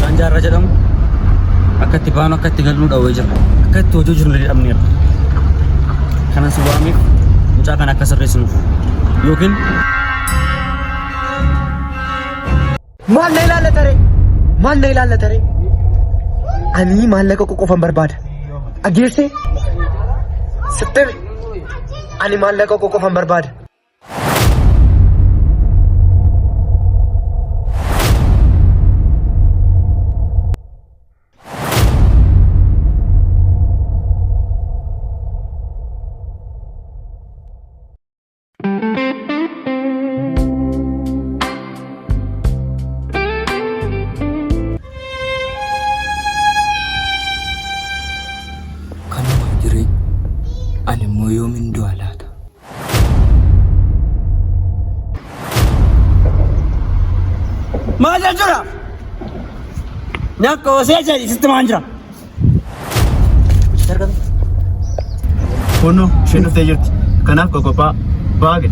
Sanjara jedam akatti baanu akatti galuu dhawee jira akatti hojii jiru illee dhabneera kana si waamiif mucaa kana akka sirreessinuuf yookiin maal na ilaallata ree ani maallaqa qoqofan barbaada ageesse sittee ani maallaqa qoqofan barbaada ani moyo min dualata maja jura nyakko seja situ manjra Kono shenu tejirti kanaf ko ba baage